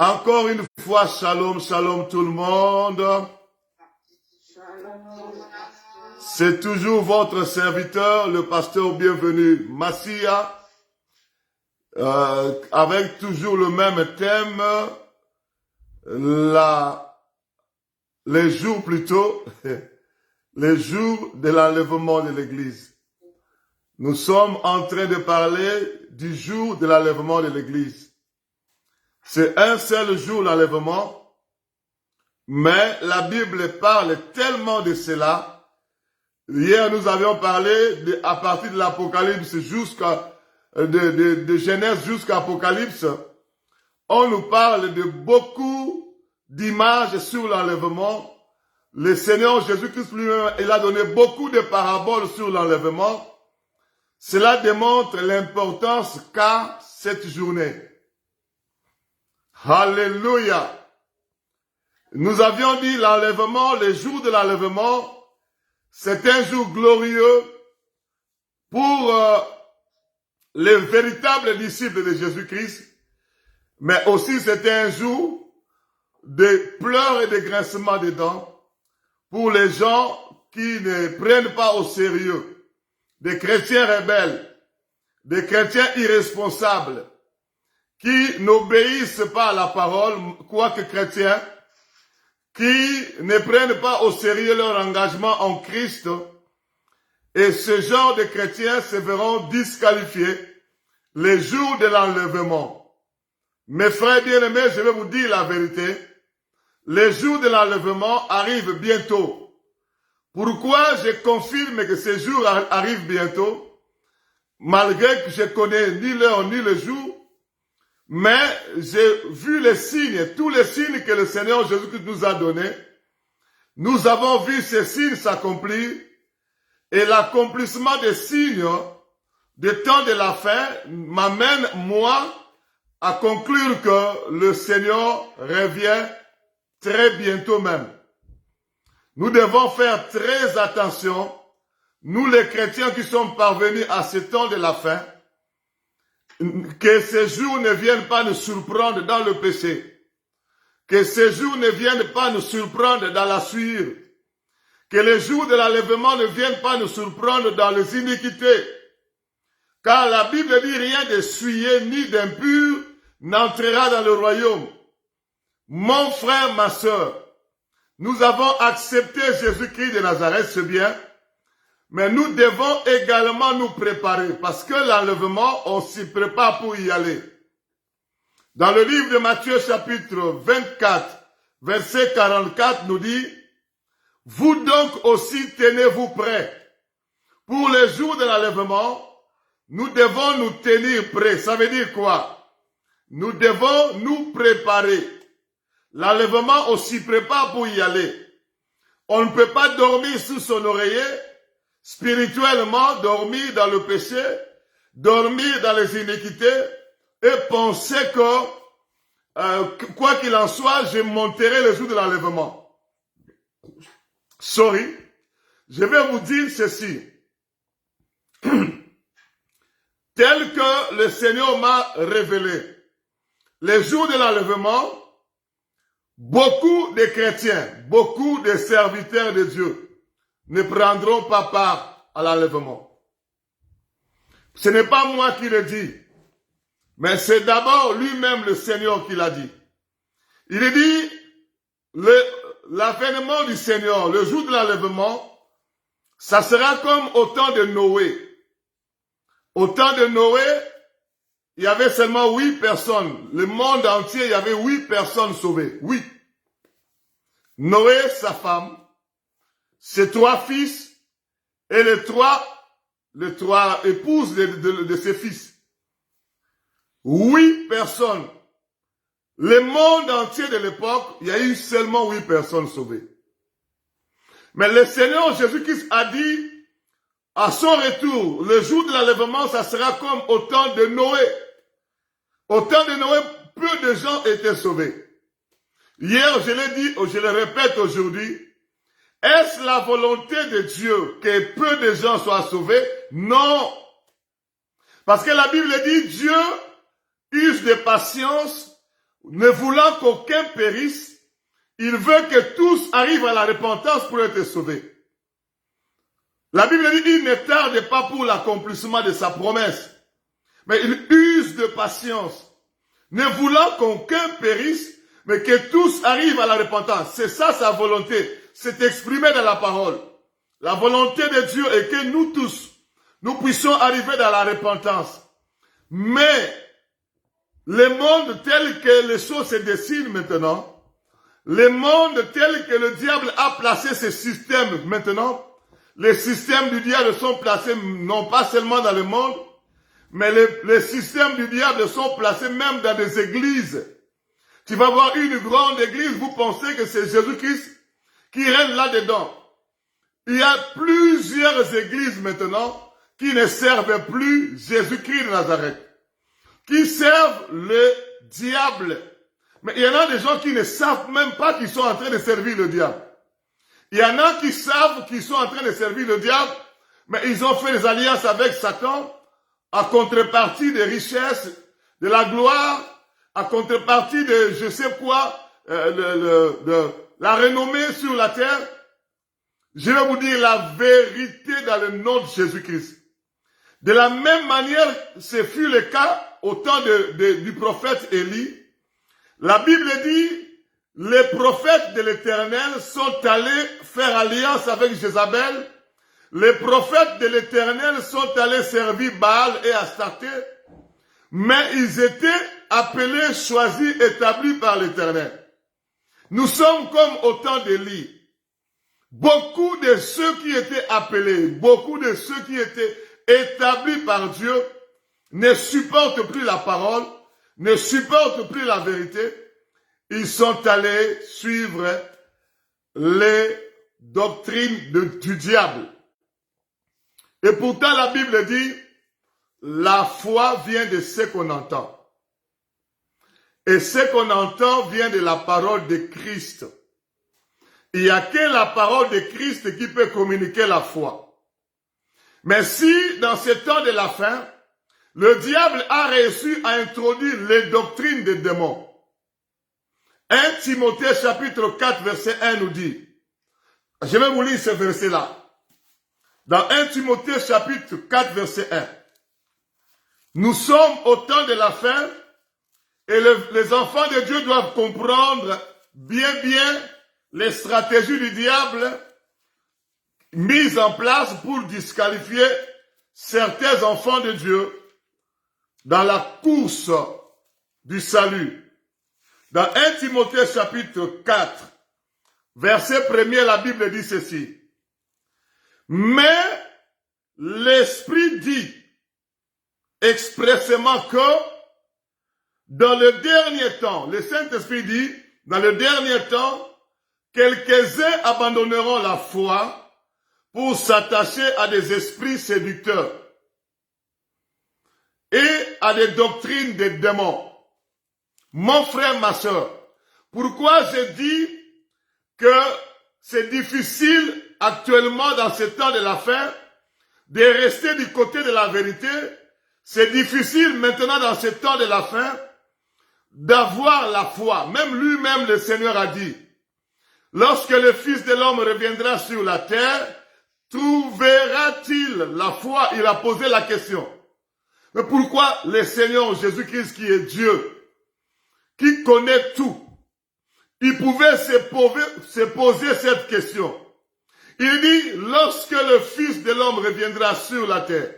Encore une fois, shalom, shalom tout le monde. C'est toujours votre serviteur, le pasteur bienvenu, Massia, avec toujours le même thème, les jours plutôt, les jours de l'enlèvement de l'Église. Nous sommes en train de parler du jour de l'enlèvement de l'Église. C'est un seul jour l'enlèvement, mais la Bible parle tellement de cela. Hier, nous avions parlé à partir de l'Apocalypse jusqu'à de Genèse jusqu'à Apocalypse. On nous parle de beaucoup d'images sur l'enlèvement. Le Seigneur Jésus-Christ lui-même, il a donné beaucoup de paraboles sur l'enlèvement. Cela démontre l'importance qu'a cette journée. Alléluia. Nous avions dit l'enlèvement, le jour de l'enlèvement, c'est un jour glorieux pour les véritables disciples de Jésus-Christ, mais aussi c'est un jour de pleurs et de grincements de dents pour les gens qui ne prennent pas au sérieux, des chrétiens rebelles, des chrétiens irresponsables, qui n'obéissent pas à la parole, quoique chrétiens, qui ne prennent pas au sérieux leur engagement en Christ, et ce genre de chrétiens se verront disqualifiés les jours de l'enlèvement. Mes frères bien-aimés, je vais vous dire la vérité, les jours de l'enlèvement arrivent bientôt. Pourquoi je confirme que ces jours arrivent bientôt, malgré que je connais ni l'heure ni le jour? Mais j'ai vu les signes, tous les signes que le Seigneur Jésus-Christ nous a donnés. Nous avons vu ces signes s'accomplir. Et l'accomplissement des signes du temps de la fin m'amène, moi, à conclure que le Seigneur revient très bientôt même. Nous devons faire très attention, nous les chrétiens qui sommes parvenus à ce temps de la fin, que ces jours ne viennent pas nous surprendre dans le péché. Que ces jours ne viennent pas nous surprendre dans la suire. Que les jours de l'enlèvement ne viennent pas nous surprendre dans les iniquités. Car la Bible dit rien de souillé ni d'impur n'entrera dans le royaume. Mon frère, ma sœur, nous avons accepté Jésus-Christ de Nazareth, c'est bien. Mais nous devons également nous préparer parce que l'enlèvement, on s'y prépare pour y aller. Dans le livre de Matthieu chapitre 24, verset 44 nous dit, « Vous donc aussi tenez-vous prêts. Pour les jours de l'enlèvement, nous devons nous tenir prêts. » Ça veut dire quoi? Nous devons nous préparer. L'enlèvement, on s'y prépare pour y aller. On ne peut pas dormir sous son oreiller, spirituellement, dormir dans le péché, dormir dans les iniquités et penser que, quoi qu'il en soit, je monterai le jour de l'enlèvement. Sorry, je vais vous dire ceci. Tel que le Seigneur m'a révélé, les jours de l'enlèvement, beaucoup de chrétiens, beaucoup de serviteurs de Dieu, ne prendront pas part à l'enlèvement. Ce n'est pas moi qui le dis, mais c'est d'abord lui-même le Seigneur qui l'a dit. Il dit, l'avènement du Seigneur, le jour de l'enlèvement, ça sera comme au temps de Noé. Au temps de Noé, il y avait seulement 8 personnes. Le monde entier, il y avait 8 personnes sauvées. 8. Noé, sa femme, ses 3 fils et les trois épouses de ses fils. 8 personnes. Le monde entier de l'époque, il y a eu seulement 8 personnes sauvées. Mais le Seigneur Jésus-Christ a dit, à son retour, le jour de l'enlèvement, ça sera comme au temps de Noé. Au temps de Noé, peu de gens étaient sauvés. Hier, je l'ai dit, je le répète aujourd'hui, est-ce la volonté de Dieu que peu de gens soient sauvés? Non. Parce que la Bible dit, Dieu use de patience ne voulant qu'aucun périsse, il veut que tous arrivent à la repentance pour être sauvés. La Bible dit, il ne tarde pas pour l'accomplissement de sa promesse, mais il use de patience, ne voulant qu'aucun périsse, mais que tous arrivent à la repentance. C'est ça sa volonté, c'est exprimé dans la parole. La volonté de Dieu est que nous tous, nous puissions arriver dans la repentance. Mais le monde tel que les choses se dessinent maintenant, le monde tel que le diable a placé ses systèmes maintenant, les systèmes du diable sont placés non pas seulement dans le monde, mais les systèmes du diable sont placés même dans des églises. Tu vas voir une grande église, vous pensez que c'est Jésus-Christ qui règne là-dedans. Il y a plusieurs églises maintenant qui ne servent plus Jésus-Christ de Nazareth, qui servent le diable. Mais il y en a des gens qui ne savent même pas qu'ils sont en train de servir le diable. Il y en a qui savent qu'ils sont en train de servir le diable, mais ils ont fait des alliances avec Satan en contrepartie des richesses, de la gloire, en contrepartie de je sais quoi, la renommée sur la terre. Je vais vous dire la vérité dans le nom de Jésus-Christ. De la même manière, ce fut le cas au temps du prophète Élie. La Bible dit, les prophètes de l'Éternel sont allés faire alliance avec Jézabel. Les prophètes de l'Éternel sont allés servir Baal et Astarté. Mais ils étaient appelés, choisis, établis par l'Éternel. Nous sommes comme au temps d'Élie. Beaucoup de ceux qui étaient appelés, beaucoup de ceux qui étaient établis par Dieu ne supportent plus la parole, ne supportent plus la vérité. Ils sont allés suivre les doctrines du diable. Et pourtant la Bible dit, la foi vient de ce qu'on entend. Et ce qu'on entend vient de la parole de Christ. Il n'y a que la parole de Christ qui peut communiquer la foi. Mais si, dans ce temps de la fin, le diable a réussi à introduire les doctrines des démons, 1 Timothée chapitre 4 verset 1 nous dit, je vais vous lire ce verset-là. Dans 1 Timothée chapitre 4 verset 1, nous sommes au temps de la fin et les enfants de Dieu doivent comprendre bien les stratégies du diable mises en place pour disqualifier certains enfants de Dieu dans la course du salut. Dans 1 Timothée chapitre 4, verset 1er, la Bible dit ceci. Mais l'Esprit dit expressément que dans le dernier temps, le Saint-Esprit dit, dans le dernier temps, quelques-uns abandonneront la foi pour s'attacher à des esprits séducteurs et à des doctrines des démons. Mon frère, ma soeur, pourquoi je dis que c'est difficile actuellement dans ce temps de la fin de rester du côté de la vérité? C'est difficile maintenant dans ce temps de la fin d'avoir la foi. Même lui-même, le Seigneur a dit, lorsque le Fils de l'homme reviendra sur la terre, trouvera-t-il la foi? Il a posé la question. Mais pourquoi le Seigneur Jésus-Christ qui est Dieu, qui connaît tout, il pouvait se poser cette question? Il dit, lorsque le Fils de l'homme reviendra sur la terre,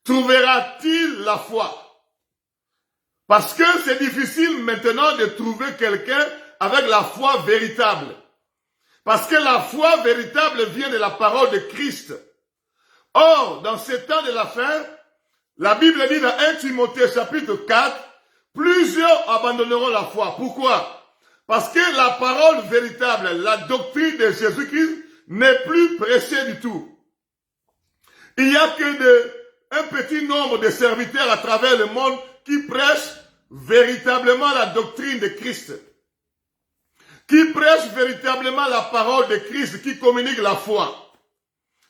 trouvera-t-il la foi? Parce que c'est difficile maintenant de trouver quelqu'un avec la foi véritable. Parce que la foi véritable vient de la parole de Christ. Or, dans ce temps de la fin, la Bible dit dans 1 Timothée chapitre 4, plusieurs abandonneront la foi. Pourquoi? Parce que la parole véritable, la doctrine de Jésus-Christ n'est plus prêchée du tout. Il n'y a que un petit nombre de serviteurs à travers le monde qui prêchent véritablement la doctrine de Christ, qui prêchent véritablement la parole de Christ, qui communiquent la foi.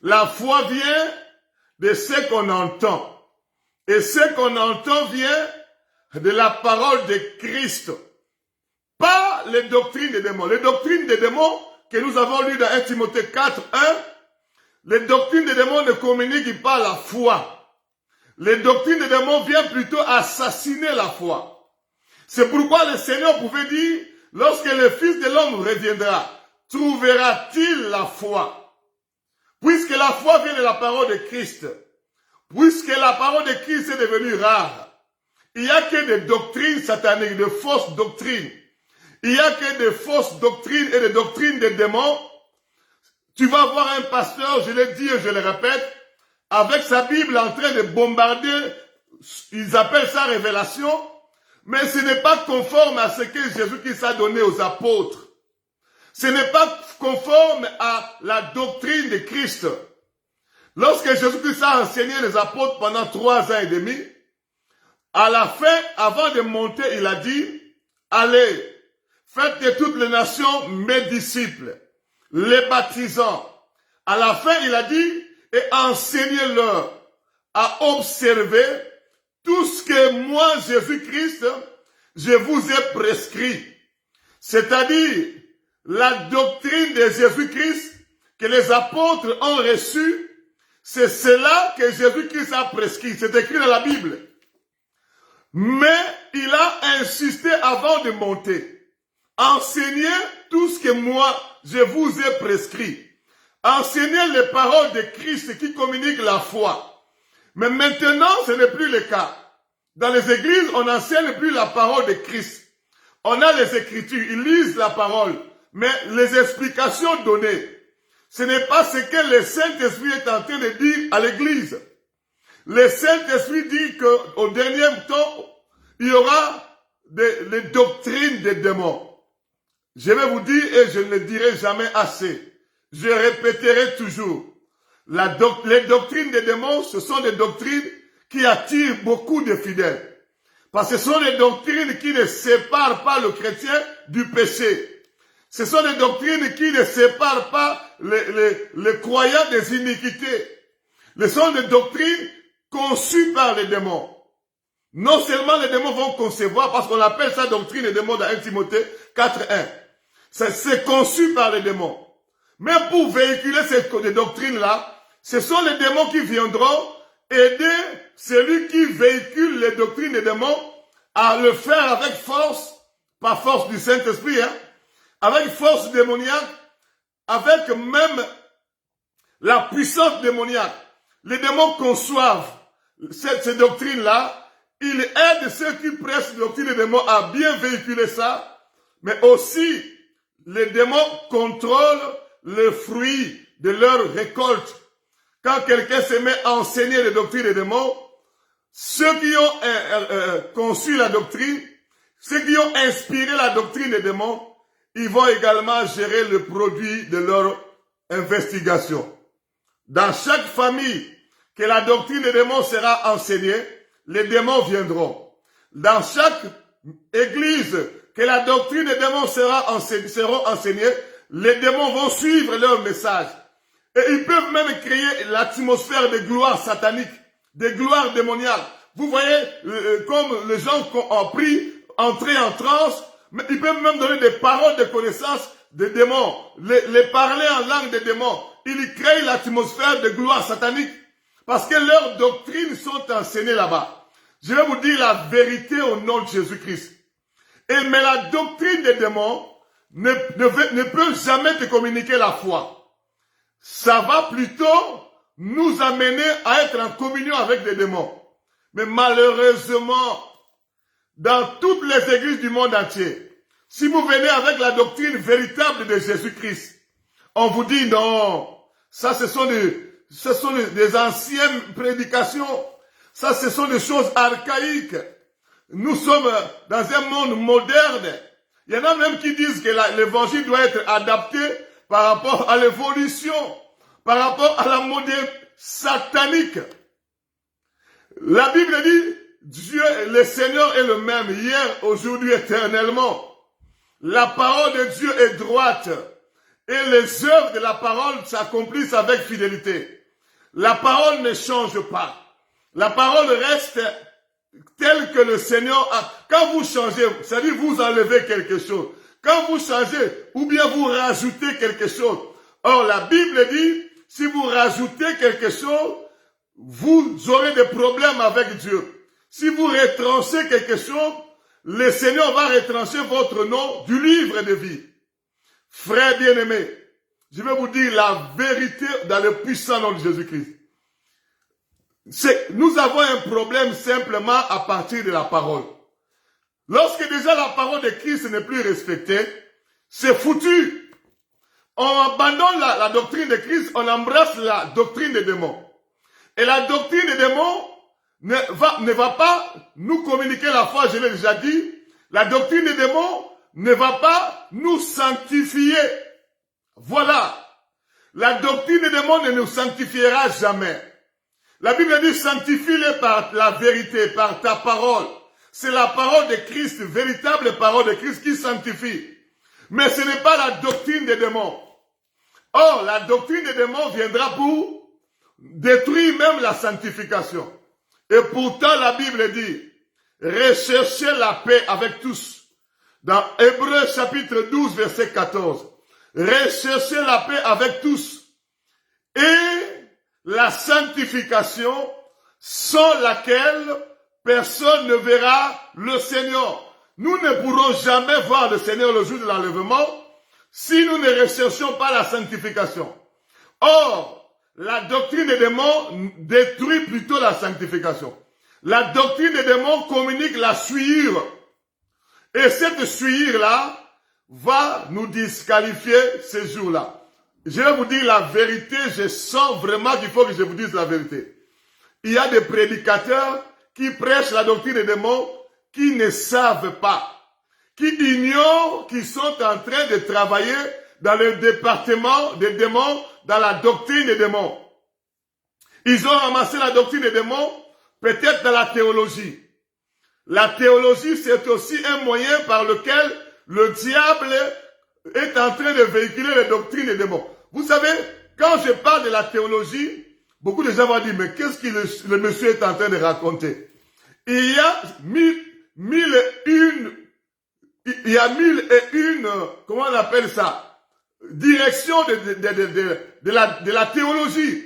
La foi vient de ce qu'on entend. Et ce qu'on entend vient de la parole de Christ. Pas les doctrines des démons. Les doctrines des démons que nous avons lues dans 1 Timothée 4, 1, les doctrines des démons ne communiquent pas la foi. Les doctrines des démons viennent plutôt assassiner la foi. C'est pourquoi le Seigneur pouvait dire, lorsque le Fils de l'homme reviendra, trouvera-t-il la foi? Puisque la foi vient de la parole de Christ, puisque la parole de Christ est devenue rare, il n'y a que des doctrines sataniques, de fausses doctrines. Il n'y a que des fausses doctrines et des doctrines des démons. Tu vas voir un pasteur, je l'ai dit et je le répète, avec sa Bible en train de bombarder, ils appellent ça révélation, mais ce n'est pas conforme à ce que Jésus-Christ a donné aux apôtres. Ce n'est pas conforme à la doctrine de Christ. Lorsque Jésus-Christ a enseigné les apôtres pendant 3 ans et demi, à la fin, avant de monter, il a dit, allez, faites de toutes les nations mes disciples, les baptisant. À la fin, il a dit, et enseignez-leur à observer tout ce que moi, Jésus-Christ, je vous ai prescrit. C'est-à-dire, la doctrine de Jésus-Christ que les apôtres ont reçue, c'est cela que Jésus-Christ a prescrit. C'est écrit dans la Bible. Mais il a insisté avant de monter. Enseignez tout ce que moi, je vous ai prescrit. Enseignez les paroles de Christ qui communiquent la foi. Mais maintenant, ce n'est plus le cas. Dans les églises, on n'enseigne plus la parole de Christ. On a les Écritures, ils lisent la parole. Mais les explications données, ce n'est pas ce que le Saint-Esprit est en train de dire à l'église. Le Saint-Esprit dit qu'au dernier temps, il y aura les doctrines des démons. Je vais vous dire, et je ne le dirai jamais assez, je répéterai toujours, les doctrines des démons, ce sont des doctrines qui attirent beaucoup de fidèles. Parce que ce sont des doctrines qui ne séparent pas le chrétien du péché. Ce sont des doctrines qui ne séparent pas les croyants des iniquités. Ce sont des doctrines conçues par les démons. Non seulement les démons vont concevoir, parce qu'on appelle ça doctrine des démons dans 1 Timothée 4.1. C'est conçu par les démons. Mais pour véhiculer ces doctrines-là, ce sont les démons qui viendront aider celui qui véhicule les doctrines des démons à le faire avec force, pas force du Saint-Esprit, avec force démoniaque, avec même la puissance démoniaque. Les démons conçoivent ces doctrines-là. Ils aident ceux qui prêchent les doctrines des démons à bien véhiculer ça. Mais aussi, les démons contrôlent le fruit de leur récolte. Quand quelqu'un se met à enseigner les doctrines des démons, ceux qui ont conçu la doctrine, ceux qui ont inspiré la doctrine des démons, ils vont également gérer le produit de leur investigation. Dans chaque famille que la doctrine des démons sera enseignée, les démons viendront. Dans chaque église que la doctrine des démons seront enseignées, les démons vont suivre leur message. Et ils peuvent même créer l'atmosphère de gloire satanique, de gloire démoniaque. Vous voyez, comme les gens ont pris, entré en transe, mais ils peuvent même donner des paroles de connaissance des démons, les parler en langue des démons. Ils créent l'atmosphère de gloire satanique parce que leurs doctrines sont enseignées là-bas. Je vais vous dire la vérité au nom de Jésus-Christ. Mais la doctrine des démons ne peut jamais te communiquer la foi. Ça va plutôt nous amener à être en communion avec des démons. Mais malheureusement, dans toutes les églises du monde entier, si vous venez avec la doctrine véritable de Jésus-Christ, on vous dit non, ça ce sont des anciennes prédications, ça ce sont des choses archaïques. Nous sommes dans un monde moderne. Il y en a même qui disent que l'évangile doit être adapté par rapport à l'évolution, par rapport à la modernité satanique. La Bible dit, Dieu, le Seigneur est le même, hier, aujourd'hui, éternellement. La parole de Dieu est droite et les œuvres de la parole s'accomplissent avec fidélité. La parole ne change pas. La parole reste tel que le Seigneur a. Quand vous changez, c'est-à-dire vous enlevez quelque chose. Quand vous changez, ou bien vous rajoutez quelque chose. Or, la Bible dit, si vous rajoutez quelque chose, vous aurez des problèmes avec Dieu. Si vous retranchez quelque chose, le Seigneur va retrancher votre nom du livre de vie. Frères bien-aimés, je vais vous dire la vérité dans le puissant nom de Jésus-Christ. Nous avons un problème simplement à partir de la parole. Lorsque déjà la parole de Christ n'est plus respectée, c'est foutu. On abandonne la doctrine de Christ, on embrasse la doctrine des démons. Et la doctrine des démons ne va pas nous communiquer la foi, je l'ai déjà dit. La doctrine des démons ne va pas nous sanctifier. Voilà. La doctrine des démons ne nous sanctifiera jamais. La Bible dit sanctifie-les par la vérité, par ta parole. C'est la parole de Christ, véritable parole de Christ qui sanctifie. Mais ce n'est pas la doctrine des démons. Or, la doctrine des démons viendra pour détruire même la sanctification. Et pourtant, la Bible dit, recherchez la paix avec tous. Dans Hébreux chapitre 12, verset 14. Recherchez la paix avec tous. Et la sanctification sans laquelle personne ne verra le Seigneur. Nous ne pourrons jamais voir le Seigneur le jour de l'enlèvement si nous ne recherchons pas la sanctification. Or, la doctrine des démons détruit plutôt la sanctification. La doctrine des démons communique la souillure. Et cette souillure-là va nous disqualifier ces jours-là. Je vais vous dire la vérité, je sens vraiment qu'il faut que je vous dise la vérité. Il y a des prédicateurs qui prêchent la doctrine des démons, qui ne savent pas, qui ignorent qu'ils sont en train de travailler dans le département des démons, dans la doctrine des démons. Ils ont ramassé la doctrine des démons, peut-être dans la théologie. La théologie, c'est aussi un moyen par lequel le diable est en train de véhiculer les doctrines des démons. Vous savez, quand je parle de la théologie, beaucoup de gens vont dire, mais qu'est-ce que le monsieur est en train de raconter? Il y a mille et une, comment on appelle ça? Direction de la théologie.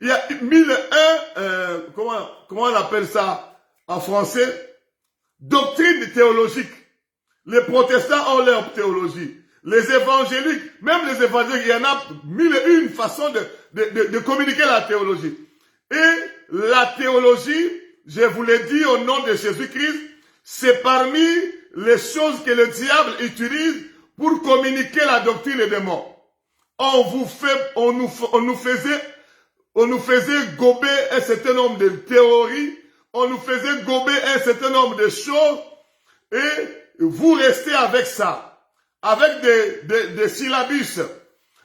Il y a 1001, comment on appelle ça en français? Doctrine théologique. Les protestants ont leur théologie. Les évangéliques, même les évangéliques, il y en a 1001 façons de communiquer la théologie. Et la théologie, je vous l'ai dit au nom de Jésus-Christ, c'est parmi les choses que le diable utilise pour communiquer la doctrine des démons. On nous faisait gober un certain nombre de théories, on nous faisait gober un certain nombre de choses, et vous restez avec ça, avec des syllabus.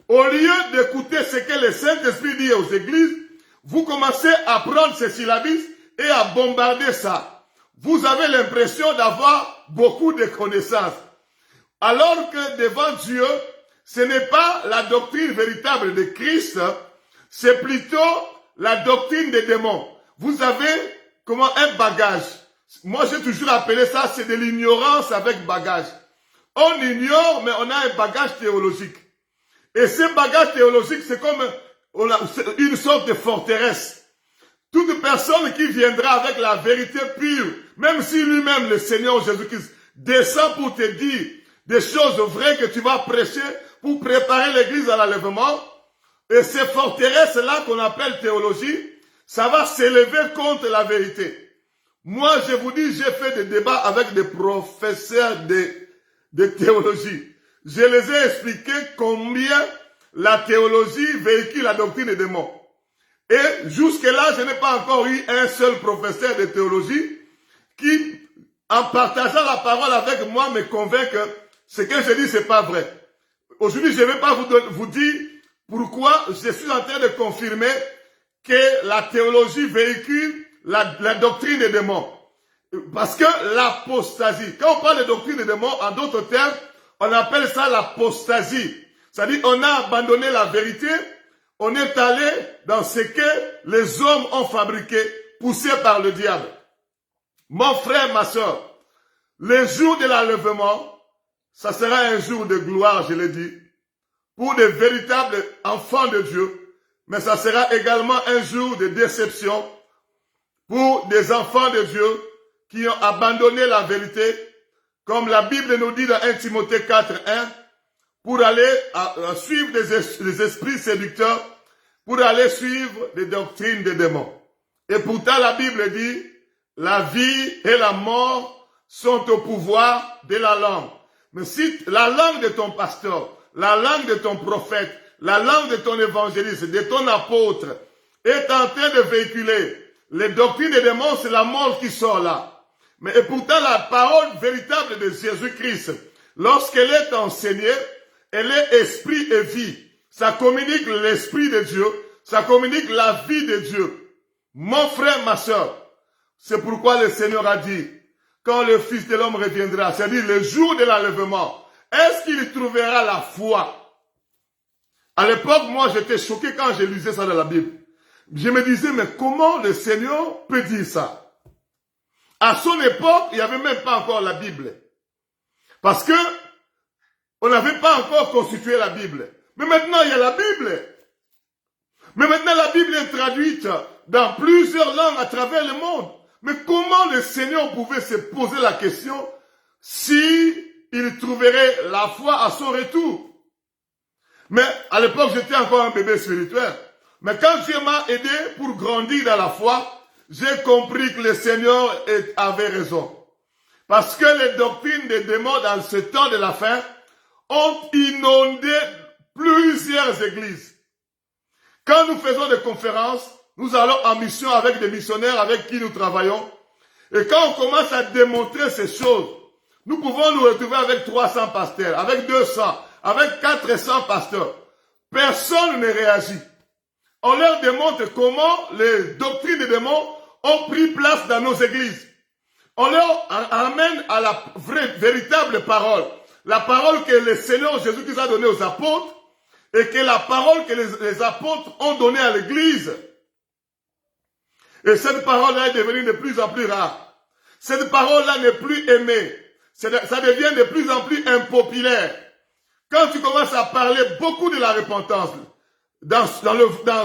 Au lieu d'écouter ce que le Saint-Esprit dit aux églises, vous commencez à prendre ces syllabus et à bombarder ça. Vous avez l'impression d'avoir beaucoup de connaissances. Alors que devant Dieu, ce n'est pas la doctrine véritable de Christ, c'est plutôt la doctrine des démons. Vous avez comment un bagage. Moi, j'ai toujours appelé ça, c'est de l'ignorance avec bagage. On ignore, mais on a un bagage théologique. Et ce bagage théologique, c'est comme une sorte de forteresse. Toute personne qui viendra avec la vérité pure, même si lui-même, le Seigneur Jésus-Christ, descend pour te dire des choses vraies que tu vas prêcher pour préparer l'église à l'enlèvement, et ces forteresses-là qu'on appelle théologie, ça va s'élever contre la vérité. Moi, je vous dis, j'ai fait des débats avec des professeurs de théologie. Je les ai expliqué combien la théologie véhicule la doctrine des démons. Et jusque-là, je n'ai pas encore eu un seul professeur de théologie qui, en partageant la parole avec moi, me convainc que ce que je dis, c'est pas vrai. Aujourd'hui, je ne vais pas vous dire pourquoi je suis en train de confirmer que la théologie véhicule la doctrine des démons. Parce que l'apostasie, quand on parle de doctrine des démons, en d'autres termes, on appelle ça l'apostasie. C'est-à-dire, on a abandonné la vérité, on est allé dans ce que les hommes ont fabriqué, poussé par le diable. Mon frère, ma soeur, le jour de l'enlèvement, ça sera un jour de gloire, je l'ai dit, pour de véritables enfants de Dieu, mais ça sera également un jour de déception pour des enfants de Dieu qui ont abandonné la vérité, comme la Bible nous dit dans 1 Timothée 4:1, pour aller suivre des esprits séducteurs, pour aller suivre des doctrines des démons. Et pourtant la Bible dit, la vie et la mort sont au pouvoir de la langue. Mais si la langue de ton pasteur, la langue de ton prophète, la langue de ton évangéliste, de ton apôtre, est en train de véhiculer les doctrines des démons, c'est la mort qui sort là. Mais et pourtant la parole véritable de Jésus-Christ, lorsqu'elle est enseignée, elle est esprit et vie. Ça communique l'esprit de Dieu, ça communique la vie de Dieu. Mon frère, ma soeur, c'est pourquoi le Seigneur a dit, quand le Fils de l'homme reviendra, c'est-à-dire le jour de l'enlèvement, est-ce qu'il trouvera la foi? À l'époque, moi, j'étais choqué quand je lisais ça dans la Bible. Je me disais, mais comment le Seigneur peut dire ça? À son époque, il n'y avait même pas encore la Bible. Parce que on n'avait pas encore constitué la Bible. Mais maintenant, il y a la Bible. Mais maintenant, la Bible est traduite dans plusieurs langues à travers le monde. Mais comment le Seigneur pouvait se poser la question si il trouverait la foi à son retour? Mais à l'époque, j'étais encore un bébé spirituel. Mais quand Dieu m'a aidé pour grandir dans la foi, j'ai compris que le Seigneur avait raison. Parce que les doctrines des démons dans ce temps de la fin ont inondé plusieurs églises. Quand nous faisons des conférences, nous allons en mission avec des missionnaires avec qui nous travaillons. Et quand on commence à démontrer ces choses, nous pouvons nous retrouver avec 300 pasteurs, avec 200, avec 400 pasteurs. Personne ne réagit. On leur démontre comment les doctrines des démons ont pris place dans nos églises. On leur amène à la véritable parole. La parole que le Seigneur Jésus-Christ a donnée aux apôtres et que la parole que les apôtres ont donnée à l'église. Et cette parole-là est devenue de plus en plus rare. Cette parole-là n'est plus aimée. Ça devient de plus en plus impopulaire. Quand tu commences à parler beaucoup de la repentance, dans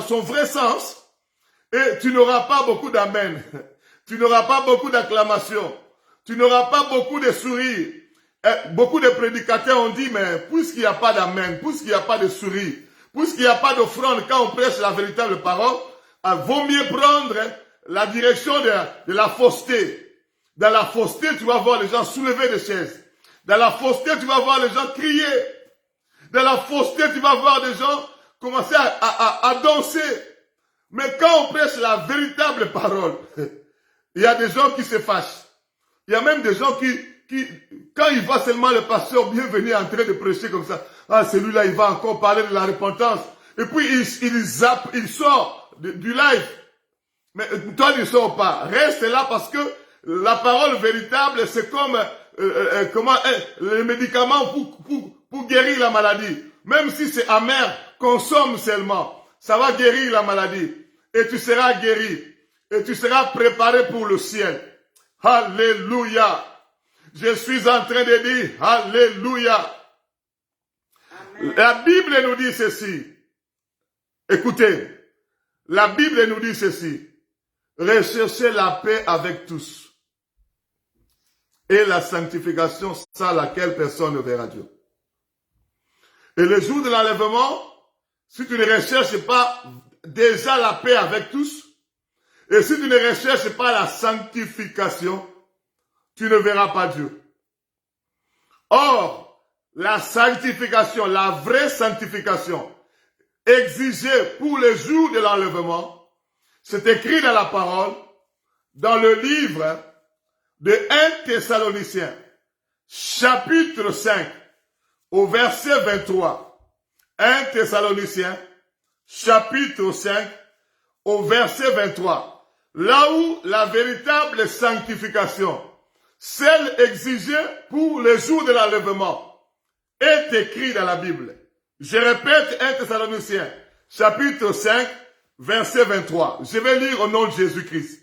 son vrai sens, et tu n'auras pas beaucoup d'amen, tu n'auras pas beaucoup d'acclamations, tu n'auras pas beaucoup de sourires. Beaucoup de prédicateurs ont dit, mais puisqu'il n'y a pas d'amen, puisqu'il n'y a pas de sourires, puisqu'il n'y a pas d'offrande quand on prêche la véritable parole, vaut mieux prendre la direction de la fausseté. Dans la fausseté, tu vas voir les gens soulever des chaises. Dans la fausseté, tu vas voir les gens crier. Dans la fausseté, tu vas voir des gens commencer à danser. Mais quand on prêche la véritable parole, il y a des gens qui se fâchent. Il y a même des gens qui quand ils voient seulement le pasteur bien venir en train de prêcher comme ça, ah, celui-là, il va encore parler de la repentance. Et puis, il sort du live. Mais toi, ne sors pas. Reste là parce que la parole véritable, c'est comme le médicament pour guérir la maladie. Même si c'est amer, consomme seulement. Ça va guérir la maladie. Et tu seras guéri. Et tu seras préparé pour le ciel. Alléluia. Je suis en train de dire Alléluia. Amen. La Bible nous dit ceci. Écoutez. La Bible nous dit ceci. Recherchez la paix avec tous. Et la sanctification sans laquelle personne ne verra Dieu. Et le jour de l'enlèvement, si tu ne recherches pas déjà la paix avec tous, et si tu ne recherches pas la sanctification, tu ne verras pas Dieu. Or, la sanctification, la vraie sanctification, exigée pour le jour de l'enlèvement, c'est écrit dans la parole, dans le livre de 1 Thessaloniciens, chapitre 5, au verset 23. 1 Thessaloniciens, chapitre 5, au verset 23. Là où la véritable sanctification, celle exigée pour le jour de l'enlèvement, est écrite dans la Bible. Je répète 1 Thessaloniciens, chapitre 5, verset 23. Je vais lire au nom de Jésus-Christ.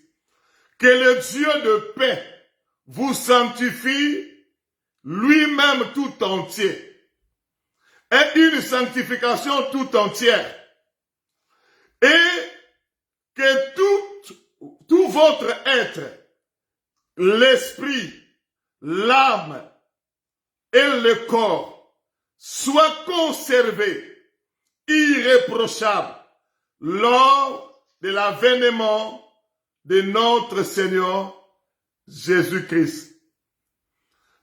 Que le Dieu de paix vous sanctifie lui-même tout entier. Et une sanctification tout entière. Et que tout votre être, l'esprit, l'âme et le corps soient conservés, irréprochables, lors de l'avènement de notre Seigneur Jésus-Christ.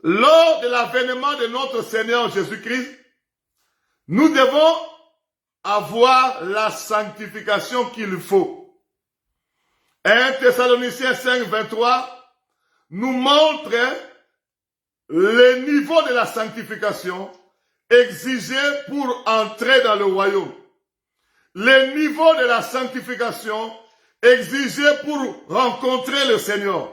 Lors de l'avènement de notre Seigneur Jésus-Christ, nous devons avoir la sanctification qu'il faut. 1 Thessaloniciens 5, 23 nous montre le niveau de la sanctification exigé pour entrer dans le royaume. Le niveau de la sanctification exigé pour rencontrer le Seigneur.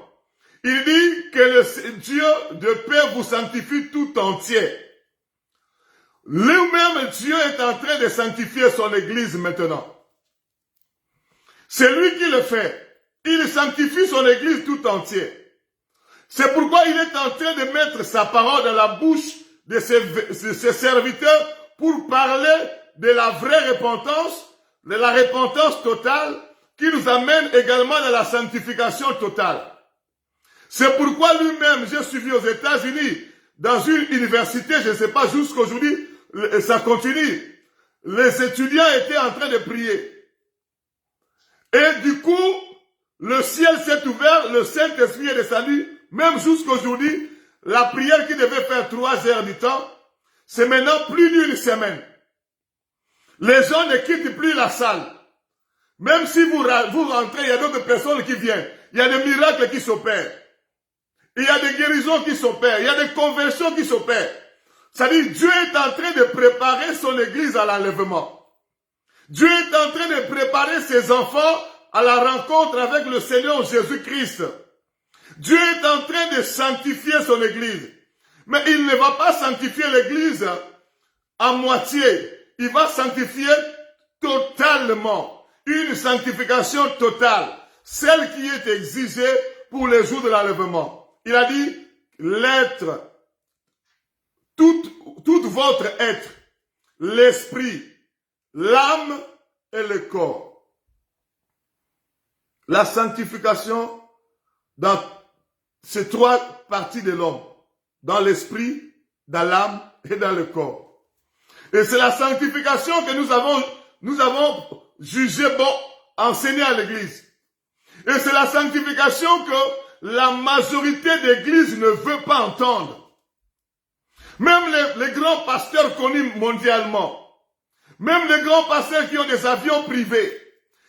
Il dit que le Dieu de paix vous sanctifie tout entier. Lui-même, Dieu est en train de sanctifier son Église maintenant. C'est lui qui le fait. Il sanctifie son Église tout entier. C'est pourquoi il est en train de mettre sa parole dans la bouche de ses serviteurs pour parler de la vraie repentance, de la repentance totale qui nous amène également dans la sanctification totale. C'est pourquoi lui-même, j'ai suivi aux États-Unis, dans une université, je ne sais pas, jusqu'aujourd'hui, ça continue. Les étudiants étaient en train de prier. Et du coup, le ciel s'est ouvert, le Saint-Esprit est descendu, même jusqu'aujourd'hui, la prière qui devait faire 3 heures du temps, c'est maintenant plus d'une semaine. Les gens ne quittent plus la salle. Même si vous rentrez, il y a d'autres personnes qui viennent. Il y a des miracles qui s'opèrent. Il y a des guérisons qui s'opèrent. Il y a des conversions qui s'opèrent. C'est-à-dire, Dieu est en train de préparer son Église à l'enlèvement. Dieu est en train de préparer ses enfants à la rencontre avec le Seigneur Jésus-Christ. Dieu est en train de sanctifier son Église. Mais il ne va pas sanctifier l'Église à moitié. Il va sanctifier totalement. Une sanctification totale. Celle qui est exigée pour les jours de l'enlèvement. Il a dit, l'être, tout votre être, l'esprit, l'âme et le corps. La sanctification dans ces 3 parties de l'homme, dans l'esprit, dans l'âme et dans le corps. Et c'est la sanctification que nous avons jugé bon, enseigné à l'église. Et c'est la sanctification que la majorité d'églises ne veut pas entendre. Même les grands pasteurs connus mondialement, même les grands pasteurs qui ont des avions privés,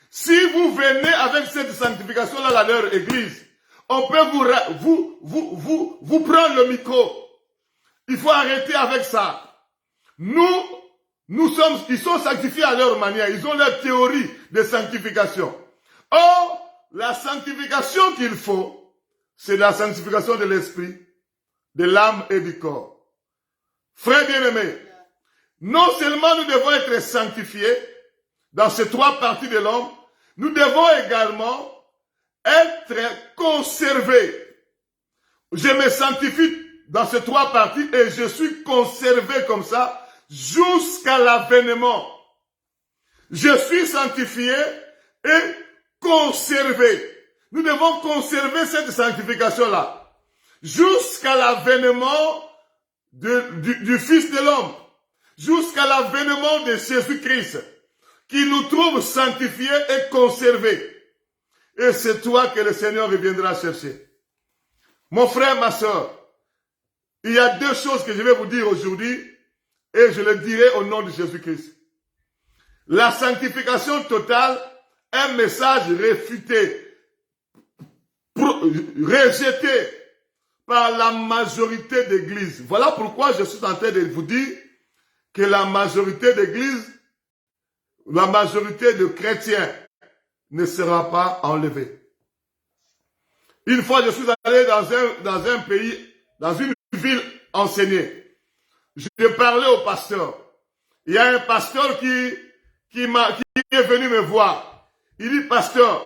si vous venez avec cette sanctification-là dans leur église, on peut vous prendre le micro. Il faut arrêter avec ça. Ils sont sanctifiés à leur manière. Ils ont leur théorie de sanctification. Or, la sanctification qu'il faut, c'est la sanctification de l'esprit, de l'âme et du corps. Frères bien-aimés, non seulement nous devons être sanctifiés dans ces 3 parties de l'homme, nous devons également être conservés. Je me sanctifie dans ces 3 parties et je suis conservé comme ça jusqu'à l'avènement. Je suis sanctifié et conservé. Nous devons conserver cette sanctification-là jusqu'à l'avènement du Fils de l'homme, jusqu'à l'avènement de Jésus-Christ, qui nous trouve sanctifiés et conservés. Et c'est toi que le Seigneur reviendra chercher. Mon frère, ma soeur, il y a 2 choses que je vais vous dire aujourd'hui, et je le dirai au nom de Jésus-Christ. La sanctification totale, un message réfuté, rejeté par la majorité d'églises. Voilà pourquoi je suis en train de vous dire que la majorité d'églises, la majorité de chrétiens ne sera pas enlevée. Une fois, je suis allé dans un pays, dans une ville enseignée. Je parlais au pasteur. Il y a un pasteur qui est venu me voir. Il dit, pasteur,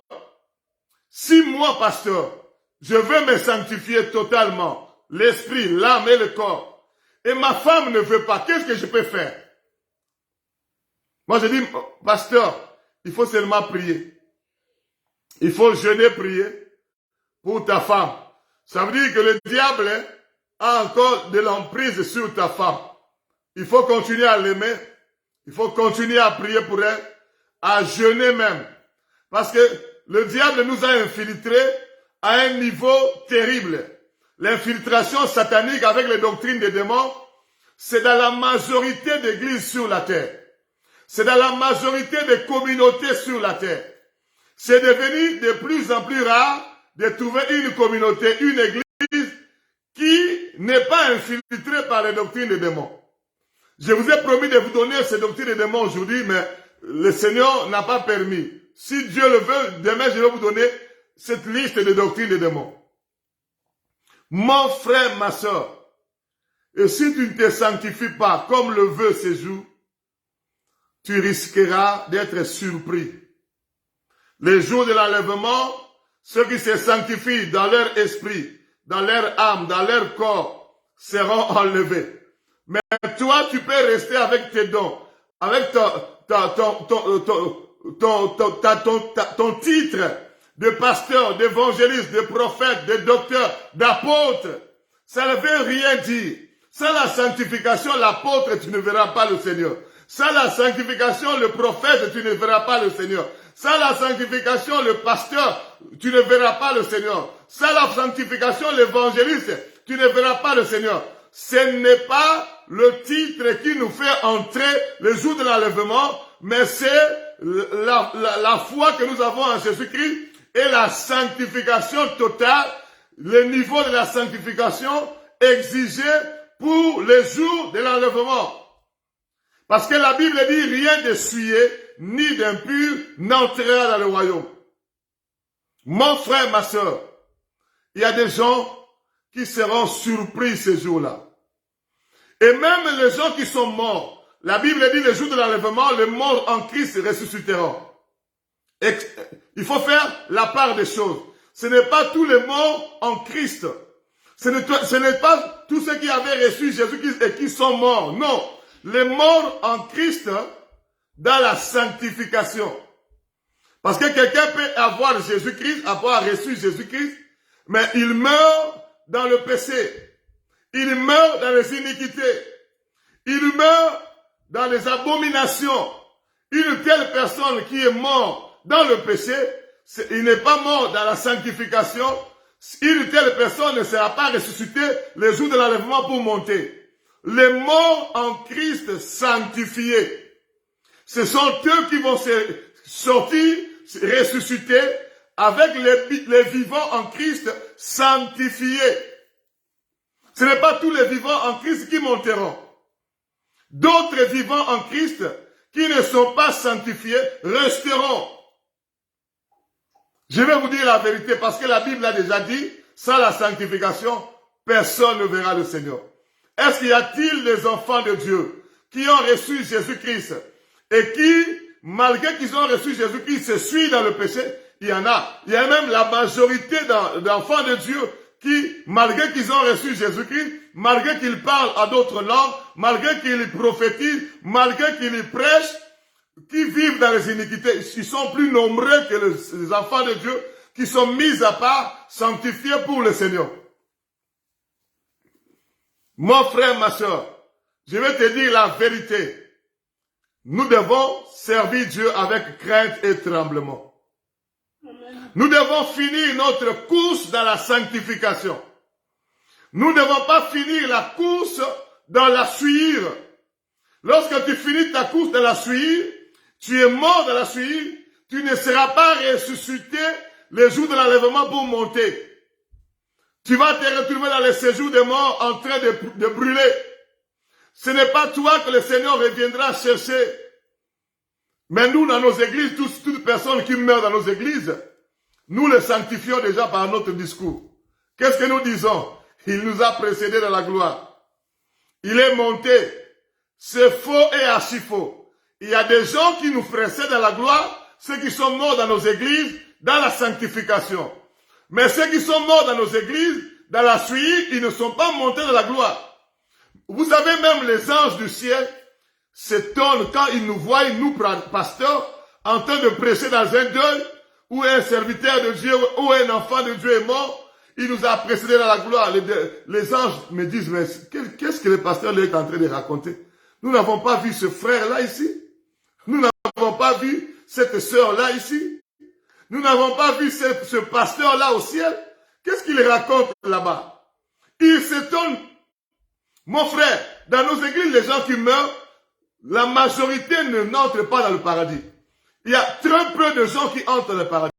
Si moi, pasteur, je veux me sanctifier totalement, l'esprit, l'âme et le corps, et ma femme ne veut pas, qu'est-ce que je peux faire? Moi, je dis, pasteur, il faut seulement prier. Il faut jeûner, prier pour ta femme. Ça veut dire que le diable a encore de l'emprise sur ta femme. Il faut continuer à l'aimer. Il faut continuer à prier pour elle, à jeûner même. Parce que le diable nous a infiltrés à un niveau terrible. L'infiltration satanique avec les doctrines des démons, c'est dans la majorité d'églises sur la terre. C'est dans la majorité des communautés sur la terre. C'est devenu de plus en plus rare de trouver une communauté, une église qui n'est pas infiltrée par les doctrines des démons. Je vous ai promis de vous donner ces doctrines des démons aujourd'hui, mais le Seigneur n'a pas permis. Si Dieu le veut, demain je vais vous donner cette liste de doctrines des démons. Mon frère, ma soeur, et si tu ne te sanctifies pas comme le veut ce jour, tu risqueras d'être surpris. Les jours de l'enlèvement, ceux qui se sanctifient dans leur esprit, dans leur âme, dans leur corps, seront enlevés. Mais toi, tu peux rester avec tes dons, avec ton titre de pasteur, d'évangéliste, de prophète, de docteur, d'apôtre. Ça ne veut rien dire. Sans la sanctification, l'apôtre, tu ne verras pas le Seigneur. Sans la sanctification, le prophète, tu ne verras pas le Seigneur. Sans la sanctification, le pasteur, tu ne verras pas le Seigneur. Sans la sanctification, l'évangéliste, tu ne verras pas le Seigneur. Ce n'est pas le titre qui nous fait entrer le jour de l'enlèvement, mais c'est la foi que nous avons en Jésus-Christ et la sanctification totale, le niveau de la sanctification exigé pour le jour de l'enlèvement. Parce que la Bible dit rien de souillé ni d'impur n'entrera dans le royaume. Mon frère, ma soeur, il y a des gens qui seront surpris ces jours-là. Et même les gens qui sont morts, la Bible dit le jour de l'enlèvement, les morts en Christ ressusciteront. Et il faut faire la part des choses. Ce n'est pas tous les morts en Christ. Ce n'est pas tous ceux qui avaient reçu Jésus-Christ et qui sont morts. Non. Les morts en Christ dans la sanctification. Parce que quelqu'un peut avoir Jésus-Christ, avoir reçu Jésus-Christ, mais il meurt dans le péché. Il meurt dans les iniquités. Il meurt dans les abominations. Une telle personne qui est morte dans le péché, il n'est pas mort dans la sanctification. Une telle personne ne sera pas ressuscitée le jour de l'enlèvement pour monter. Les morts en Christ sanctifiés, ce sont eux qui vont sortir, ressusciter avec les vivants en Christ sanctifiés. Ce n'est pas tous les vivants en Christ qui monteront. D'autres vivants en Christ qui ne sont pas sanctifiés resteront. Je vais vous dire la vérité parce que la Bible a déjà dit, sans la sanctification, personne ne verra le Seigneur. Est-ce qu'il y a-t-il des enfants de Dieu qui ont reçu Jésus-Christ et qui, malgré qu'ils ont reçu Jésus-Christ, se suivent dans le péché? Il y en a. Il y a même la majorité d'enfants de Dieu qui, malgré qu'ils ont reçu Jésus-Christ, malgré qu'ils parlent à d'autres langues, malgré qu'ils prophétisent, malgré qu'ils prêchent, qui vivent dans les iniquités, ils sont plus nombreux que les enfants de Dieu qui sont mis à part, sanctifiés pour le Seigneur. Mon frère, ma soeur, je vais te dire la vérité. Nous devons servir Dieu avec crainte et tremblement. Nous devons finir notre course dans la sanctification. Nous ne devons pas finir la course dans la suivre. Lorsque tu finis ta course dans la suivre, tu es mort dans la suivre, tu ne seras pas ressuscité le jour de l'enlèvement pour monter. Tu vas te retrouver dans le séjour des morts en train de brûler. Ce n'est pas toi que le Seigneur reviendra chercher. Mais nous, dans nos églises, toutes personnes qui meurent dans nos églises, nous les sanctifions déjà par notre discours. Qu'est-ce que nous disons? Il nous a précédés dans la gloire. Il est monté. C'est faux et archi faux. Il y a des gens qui nous précèdent dans la gloire. Ceux qui sont morts dans nos églises, dans la sanctification. Mais ceux qui sont morts dans nos églises, dans la suie, ils ne sont pas montés dans la gloire. Vous savez, même les anges du ciel s'étonnent quand ils nous voient, nous, pasteurs, en train de prêcher dans un deuil, où un serviteur de Dieu, où un enfant de Dieu est mort. Il nous a précédés dans la gloire. Les anges me disent, mais qu'est-ce que le pasteur est en train de raconter? Nous n'avons pas vu ce frère-là ici. Nous n'avons pas vu cette sœur-là ici. Nous n'avons pas vu ce pasteur-là au ciel. Qu'est-ce qu'il raconte là-bas? Il s'étonne. Mon frère, dans nos églises, les gens qui meurent, la majorité n'entre pas dans le paradis. Il y a très peu de gens qui entrent dans le paradis.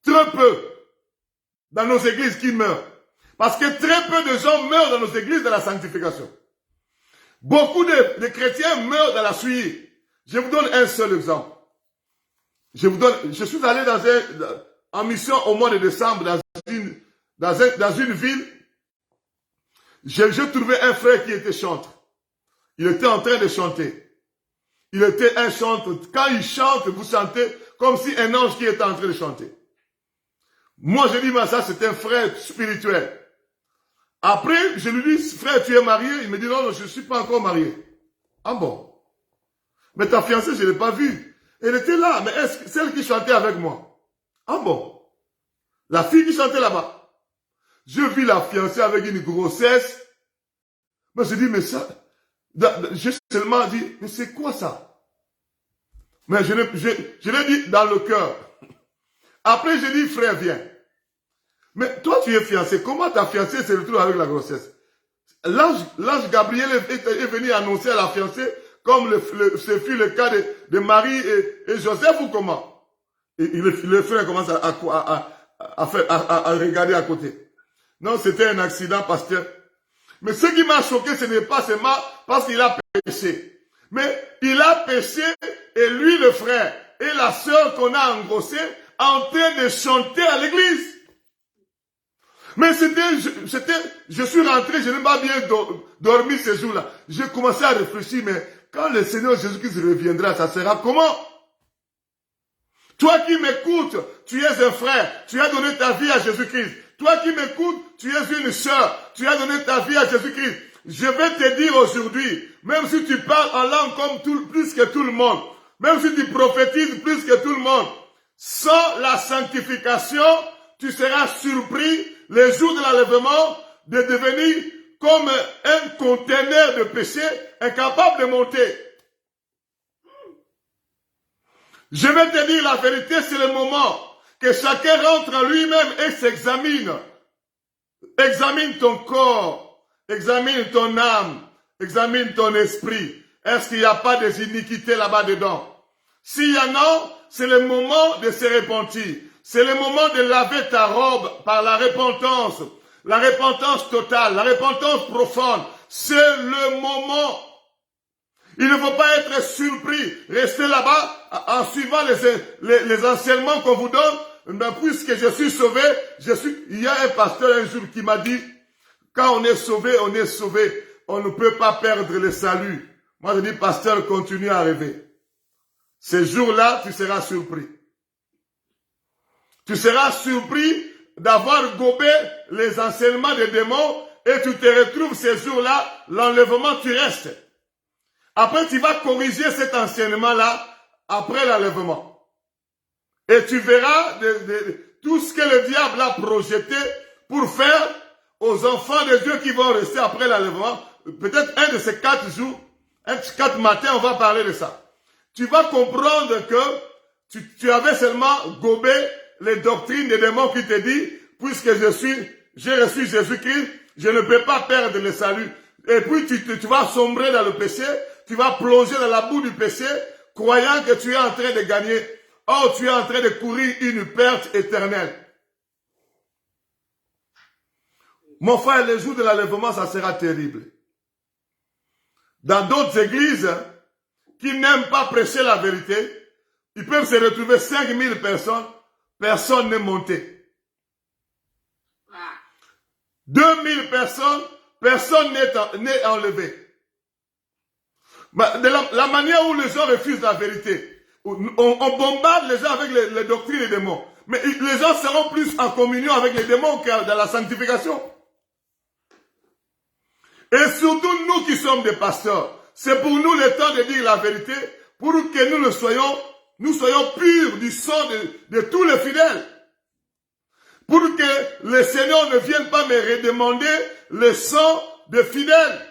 Très peu. Dans nos églises qui meurent. Parce que très peu de gens meurent dans nos églises dans la sanctification. Beaucoup de chrétiens meurent dans la suie. Je vous donne un seul exemple. Je suis allé en mission au mois de décembre dans une ville. J'ai trouvé un frère qui était chanteur. Il était en train de chanter. Il était un chanteur. Quand il chante, vous sentez comme si un ange qui était en train de chanter. Moi, je dis, mais ça, c'est un frère spirituel. Après, je lui dis, frère, tu es marié? Il me dit, non, je ne suis pas encore marié. Ah bon? Mais ta fiancée, je ne l'ai pas vue. Elle était là, mais est-ce celle qui chantait avec moi? Ah bon? La fille qui chantait là-bas. Je vis la fiancée avec une grossesse. Moi, je dis, mais ça, j'ai seulement dit, mais c'est quoi ça? Mais je l'ai dit dans le cœur. Après, j'ai dit, frère, viens. Mais toi, tu es fiancé. Comment ta fiancée se retrouve avec la grossesse? L'ange Gabriel est venu annoncer à la fiancée, comme ce fut le cas de Marie et Joseph, ou comment? Et le frère commence à regarder à côté. Non, c'était un accident, pasteur. Mais ce qui m'a choqué, ce n'est pas seulement parce qu'il a péché. Mais il a péché, et lui, le frère, et la sœur qu'on a engrossée, en train de chanter à l'église. Mais je suis rentré, je n'ai pas bien dormi ce jour-là. J'ai commencé à réfléchir, mais quand le Seigneur Jésus-Christ reviendra, ça sera comment? Toi qui m'écoutes, tu es un frère, tu as donné ta vie à Jésus-Christ. Toi qui m'écoutes, tu es une sœur, tu as donné ta vie à Jésus-Christ. Je vais te dire aujourd'hui, même si tu parles en langue comme plus que tout le monde, même si tu prophétises plus que tout le monde, sans la sanctification, tu seras surpris le jour de l'enlèvement de devenir comme un conteneur de péché incapable de monter. Je vais te dire la vérité, c'est le moment que chacun rentre en lui-même et s'examine. Examine ton corps, examine ton âme, examine ton esprit. Est-ce qu'il n'y a pas des iniquités là-bas dedans? S'il y en a, c'est le moment de se repentir. C'est le moment de laver ta robe par la repentance totale, la repentance profonde. C'est le moment. Il ne faut pas être surpris. Restez là-bas en suivant les enseignements qu'on vous donne. Mais puisque je suis sauvé, il y a un pasteur un jour qui m'a dit, quand on est sauvé, on est sauvé. On ne peut pas perdre le salut. Moi je dis, pasteur, continue à rêver. Ce jour-là, tu seras surpris. Tu seras surpris d'avoir gobé les enseignements des démons et tu te retrouves ce jour-là, l'enlèvement, tu restes. Après, tu vas corriger cet enseignement-là après l'enlèvement. Et tu verras tout ce que le diable a projeté pour faire aux enfants de Dieu qui vont rester après l'enlèvement. Peut-être un de ces 4 jours, 4 matins, on va parler de ça. Tu vas comprendre que tu avais seulement gobé les doctrines des démons qui te disent, puisque j'ai reçu Jésus-Christ, je ne peux pas perdre le salut. Et puis tu vas sombrer dans le péché, tu vas plonger dans la boue du péché, croyant que tu es en train de gagner. Or, tu es en train de courir une perte éternelle. Mon frère, le jour de l'enlèvement, ça sera terrible. Dans d'autres églises qui n'aiment pas prêcher la vérité, ils peuvent se retrouver 5000 personnes, personne n'est monté. 2000 personnes, personne n'est enlevé. De la manière où les gens refusent la vérité, on bombarde les gens avec les doctrines des démons. Mais les gens seront plus en communion avec les démons que dans la sanctification. Et surtout nous qui sommes des pasteurs, c'est pour nous le temps de dire la vérité, pour que nous soyons purs du sang de tous les fidèles. Pour que le Seigneur ne vienne pas me redemander le sang des fidèles.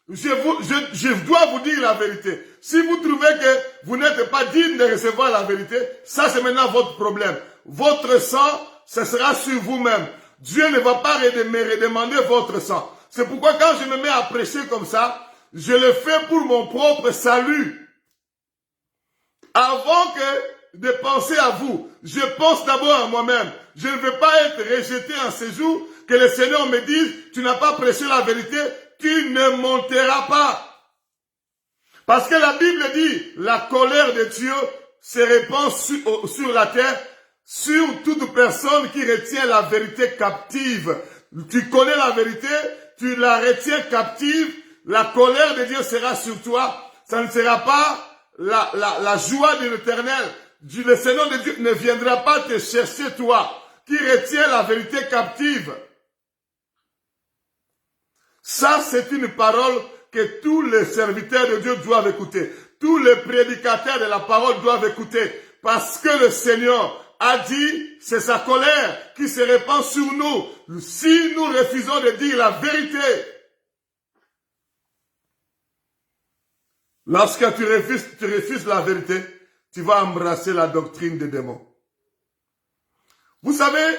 Je dois vous dire la vérité. Si vous trouvez que vous n'êtes pas digne de recevoir la vérité, ça c'est maintenant votre problème. Votre sang, ce sera sur vous-même. Dieu ne va pas me redemander votre sang. C'est pourquoi quand je me mets à prêcher comme ça, je le fais pour mon propre salut. Avant de penser à vous, je pense d'abord à moi-même. Je ne veux pas être rejeté en ce jour, que le Seigneur me dise, tu n'as pas prêché la vérité, tu ne monteras pas. Parce que la Bible dit, la colère de Dieu se répand sur la terre, sur toute personne qui retient la vérité captive. Tu connais la vérité, tu la retiens captive, la colère de Dieu sera sur toi. Ça ne sera pas la joie de l'Éternel. Le Seigneur de Dieu ne viendra pas te chercher toi, qui retiens la vérité captive. Ça, c'est une parole que tous les serviteurs de Dieu doivent écouter. Tous les prédicateurs de la parole doivent écouter. Parce que le Seigneur a dit, c'est sa colère qui se répand sur nous. Si nous refusons de dire la vérité, lorsque tu refuses la vérité, tu vas embrasser la doctrine des démons. Vous savez,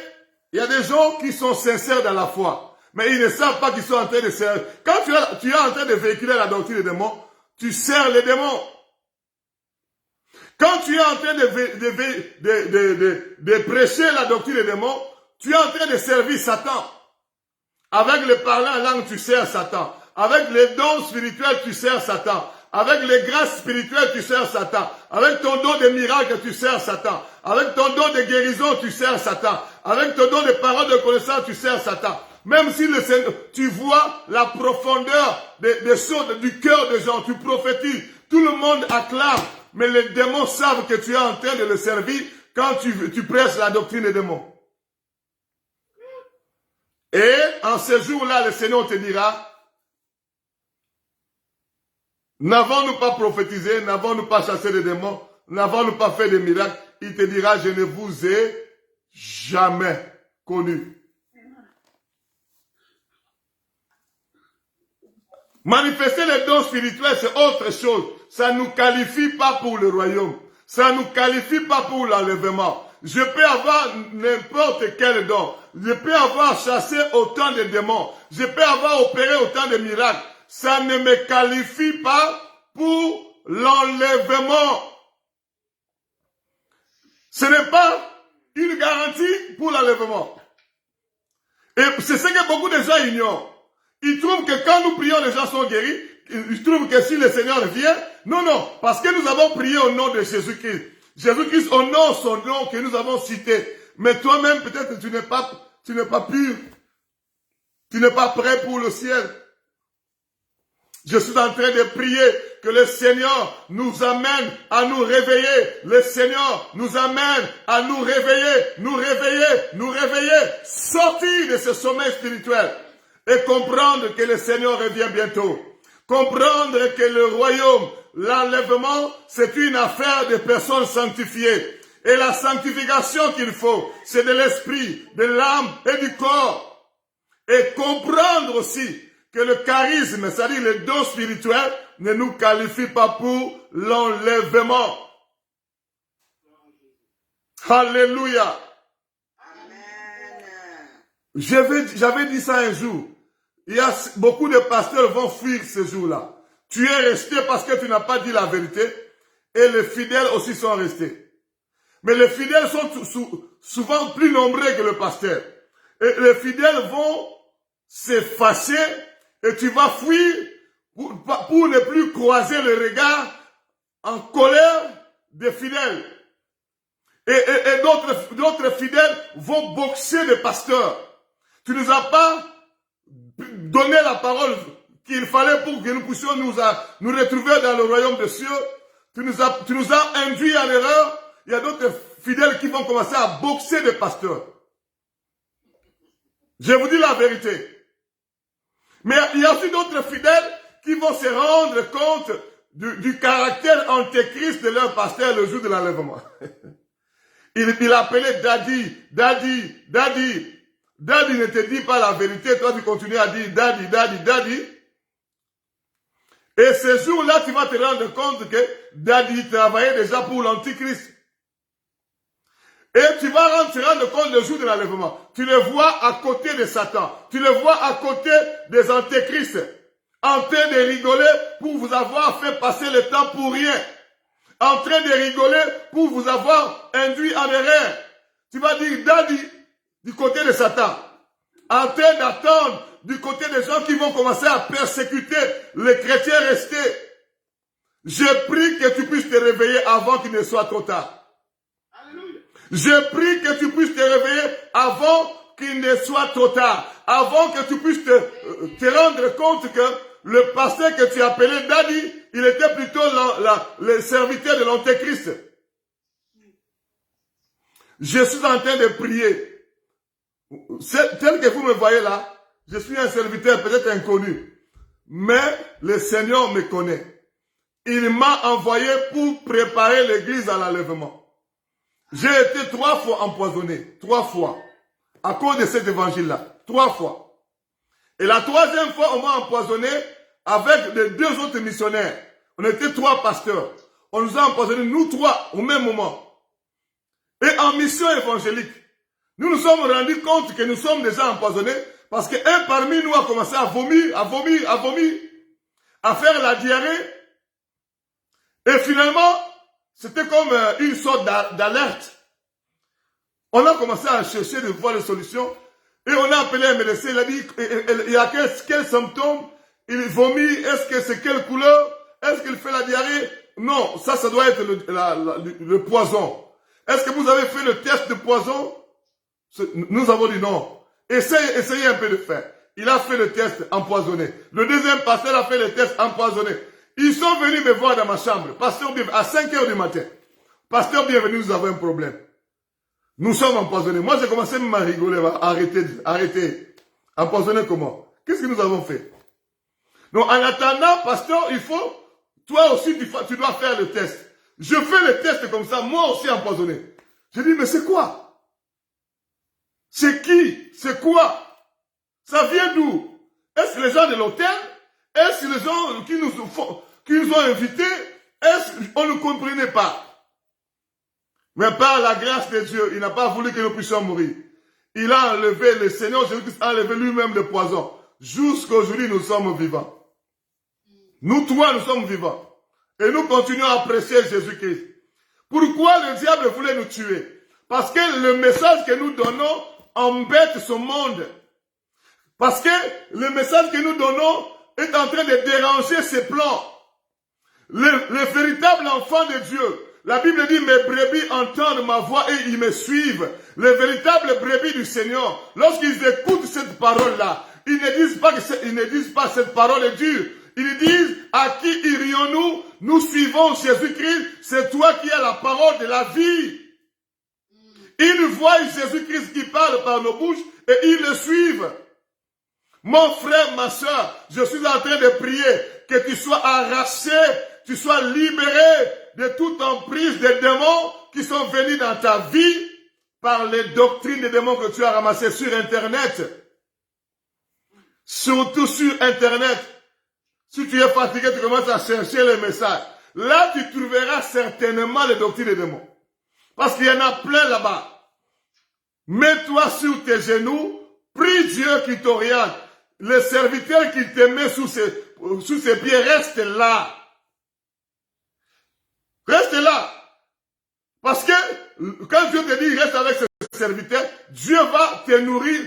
il y a des gens qui sont sincères dans la foi, mais ils ne savent pas qu'ils sont en train de servir. Quand tu es en train de véhiculer la doctrine des démons, tu sers les démons. Quand tu es en train de prêcher la doctrine des démons, tu es en train de servir Satan. Avec le parler en langue, tu sers Satan. Avec les dons spirituels, tu sers Satan. Avec les grâces spirituelles, tu sers Satan. Avec ton don de miracle, tu sers Satan. Avec ton don de guérison, tu sers Satan. Avec ton don de parole de connaissance, tu sers Satan. Même si le Seigneur, tu vois la profondeur des choses du cœur des gens, tu prophétises. Tout le monde acclame. Mais les démons savent que tu es en train de le servir quand tu prêches la doctrine des démons. Et en ce jour-là, le Seigneur te dira, n'avons-nous pas prophétisé, n'avons-nous pas chassé les démons, n'avons-nous pas fait des miracles? Il te dira, je ne vous ai jamais connu. Manifester les dons spirituels, c'est autre chose. Ça ne nous qualifie pas pour le royaume. Ça ne nous qualifie pas pour l'enlèvement. Je peux avoir n'importe quel don. Je peux avoir chassé autant de démons. Je peux avoir opéré autant de miracles. Ça ne me qualifie pas pour l'enlèvement. Ce n'est pas une garantie pour l'enlèvement. Et c'est ce que beaucoup de gens ignorent. Ils trouvent que quand nous prions, les gens sont guéris. Ils trouvent que si le Seigneur vient, non, parce que nous avons prié au nom de Jésus-Christ. Jésus-Christ honore son nom que nous avons cité. Mais toi-même, peut-être tu n'es pas pur. Tu n'es pas prêt pour le ciel. Je suis en train de prier que le Seigneur nous amène à nous réveiller. Le Seigneur nous amène à nous réveiller, sortir de ce sommeil spirituel et comprendre que le Seigneur revient bientôt. Comprendre que le royaume, l'enlèvement, c'est une affaire de personnes sanctifiées. Et la sanctification qu'il faut, c'est de l'esprit, de l'âme et du corps. Et comprendre aussi que le charisme, c'est-à-dire les dons spirituels, ne nous qualifie pas pour l'enlèvement. Alléluia. J'avais dit ça un jour. Il y a beaucoup de pasteurs vont fuir ce jour-là. Tu es resté parce que tu n'as pas dit la vérité et les fidèles aussi sont restés. Mais les fidèles sont souvent plus nombreux que le pasteur. Et les fidèles vont se fâcher et tu vas fuir pour ne plus croiser le regard en colère des fidèles. Et d'autres fidèles vont boxer des pasteurs. Tu ne nous as pas donné la parole qu'il fallait pour que nous puissions nous retrouver dans le royaume des cieux. Tu nous as induit en erreur il y a d'autres fidèles qui vont commencer à boxer des pasteurs. Je vous dis la vérité. Mais il y a aussi d'autres fidèles qui vont se rendre compte du caractère antéchrist de leur pasteur le jour de l'enlèvement. Il appelait Daddy, Daddy, Daddy. Daddy ne te dit pas la vérité, toi tu continues à dire Daddy, Daddy, Daddy. Et ce jour-là, tu vas te rendre compte que Daddy travaillait déjà pour l'antichrist. Et tu vas te rendre compte le jour de l'enlèvement. Tu le vois à côté de Satan. Tu le vois à côté des antéchrists. En train de rigoler pour vous avoir fait passer le temps pour rien. En train de rigoler pour vous avoir induit en erreur. Tu vas dire Daddy du côté de Satan. En train d'attendre du côté des gens qui vont commencer à persécuter les chrétiens restés. Je prie que tu puisses te réveiller avant qu'il ne soit trop tard. Je prie que tu puisses te réveiller avant qu'il ne soit trop tard. Avant que tu puisses te rendre compte que le pasteur que tu appelais Daddy, il était plutôt le serviteur de l'antéchrist. Je suis en train de prier. Tel que vous me voyez là, je suis un serviteur peut-être inconnu. Mais le Seigneur me connaît. Il m'a envoyé pour préparer l'église à l'enlèvement. J'ai été 3 fois empoisonné. 3 fois. À cause de cet évangile-là. 3 fois. Et la 3e fois, on m'a empoisonné avec les 2 autres missionnaires. On était 3 pasteurs. On nous a empoisonnés, nous 3, au même moment. Et en mission évangélique, nous nous sommes rendus compte que nous sommes déjà empoisonnés parce qu'un parmi nous a commencé à vomir, à faire la diarrhée. Et finalement, c'était comme une sorte d'alerte. On a commencé à chercher de voir les solutions. Et on a appelé un médecin. Il a dit, il y a quels symptômes? Il vomit. Est-ce que c'est quelle couleur? Est-ce qu'il fait la diarrhée? Non, ça doit être le poison. Est-ce que vous avez fait le test de poison? Nous avons dit non. Essayez un peu de faire. Il a fait le test empoisonné. Le 2e pasteur a fait le test empoisonné. Ils sont venus me voir dans ma chambre. Pasteur, à 5 heures du matin. Pasteur, bienvenue, nous avons un problème. Nous sommes empoisonnés. Moi, j'ai commencé même à rigoler. Arrêtez. Empoisonné comment? Qu'est-ce que nous avons fait? Donc, en attendant, pasteur, toi aussi, tu dois faire le test. Je fais le test comme ça, moi aussi empoisonné. Je dis, mais c'est quoi? C'est qui? C'est quoi? Ça vient d'où? Est-ce que les gens de l'hôtel? Est-ce que les gens qui nous ont invités? Est-ce qu'on ne comprenait pas? Mais par la grâce de Dieu, il n'a pas voulu que nous puissions mourir. Il a enlevé, le Seigneur Jésus-Christ a enlevé lui-même le poison. Jusqu'à aujourd'hui, nous sommes vivants. Nous trois, nous sommes vivants. Et nous continuons à apprécier Jésus-Christ. Pourquoi le diable voulait nous tuer? Parce que le message que nous donnons embête ce monde. Parce que le message que nous donnons est en train de déranger ses plans. Le véritable enfant de Dieu, la Bible dit, mes brebis entendent ma voix et ils me suivent. Les véritables brebis du Seigneur, lorsqu'ils écoutent cette parole-là, ils ne disent pas cette parole est dure. Ils disent, à qui irions-nous? Nous suivons Jésus-Christ, c'est toi qui as la parole de la vie. Ils voient Jésus-Christ qui parle par nos bouches et ils le suivent. Mon frère, ma soeur, je suis en train de prier que tu sois arraché, tu sois libéré de toute emprise des démons qui sont venus dans ta vie par les doctrines des démons que tu as ramassées sur Internet. Surtout sur Internet. Si tu es fatigué, tu commences à chercher les messages. Là, tu trouveras certainement les doctrines des démons. Parce qu'il y en a plein là-bas. Mets-toi sur tes genoux, prie Dieu qui t'oriente. Le serviteur qui te met sous ses pieds, reste là. Reste là. Parce que quand Dieu te dit reste avec ce serviteur, Dieu va te nourrir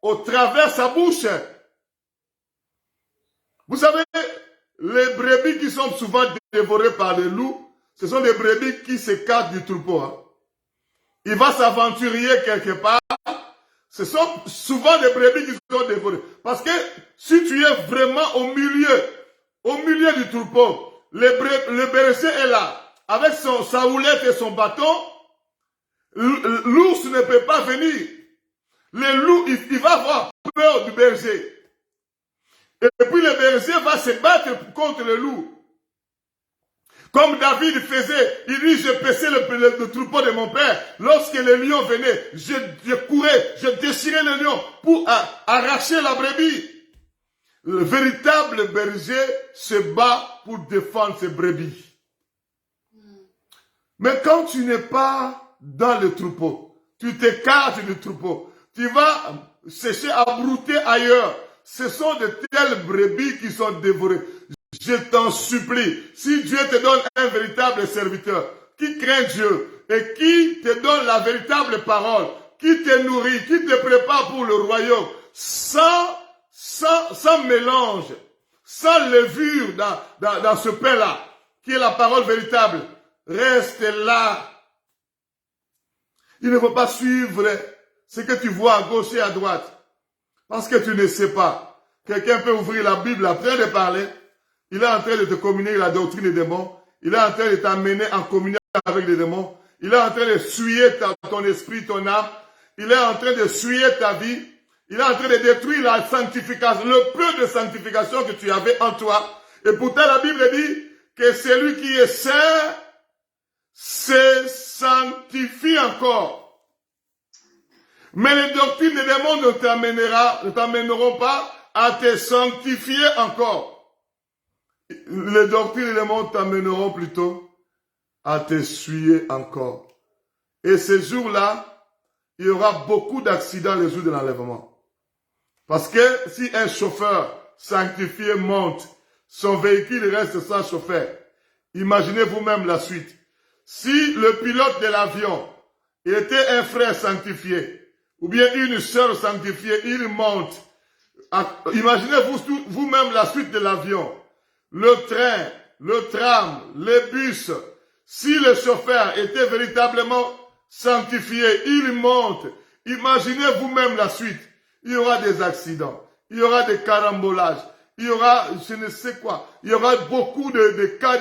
au travers sa bouche. Vous savez, les brebis qui sont souvent dévorées par les loups, ce sont des brebis qui s'écartent du troupeau. Hein. Il va s'aventurer quelque part. Ce sont souvent des brebis qui sont dévorées. Parce que si tu es vraiment au milieu du troupeau, le berger est là. avec sa houlette et son bâton, l'ours ne peut pas venir. Le loup, il va avoir peur du berger. Et puis le berger va se battre contre le loup. Comme David faisait, il dit, je paissais le troupeau de mon père. Lorsque le lion venait, je courais, je déchirais le lion pour arracher la brebis. Le véritable berger se bat pour défendre ses brebis. Mais quand tu n'es pas dans le troupeau, tu t'écartes du troupeau, tu vas chercher à brouter ailleurs. Ce sont de telles brebis qui sont dévorées. Je t'en supplie, si Dieu te donne un véritable serviteur, qui craint Dieu et qui te donne la véritable parole, qui te nourrit, qui te prépare pour le royaume, sans mélange, sans levure dans ce pain-là, qui est la parole véritable, reste là. Il ne faut pas suivre ce que tu vois à gauche et à droite, parce que tu ne sais pas. Quelqu'un peut ouvrir la Bible après de parler. Il est en train de te communiquer la doctrine des démons. Il est en train de t'amener en communion avec les démons. Il est en train de souiller ton esprit, ton âme. Il est en train de souiller ta vie. Il est en train de détruire la sanctification, le peu de sanctification que tu avais en toi. Et pourtant, la Bible dit que celui qui est saint se sanctifie encore. Mais les doctrines des démons ne t'amèneront pas à te sanctifier encore. Les doctrines des démons t'amèneront plutôt à t'essuyer encore. Et ces jours-là, il y aura beaucoup d'accidents les jours de l'enlèvement. Parce que si un chauffeur sanctifié monte, son véhicule reste sans chauffeur. Imaginez vous-même la suite. Si le pilote de l'avion était un frère sanctifié, ou bien une sœur sanctifiée, il monte. Imaginez vous-même la suite de l'avion. Le train, le tram, les bus, si le chauffeur était véritablement sanctifié, il monte. Imaginez vous-même la suite. Il y aura des accidents, il y aura des carambolages, il y aura je ne sais quoi, il y aura beaucoup de cas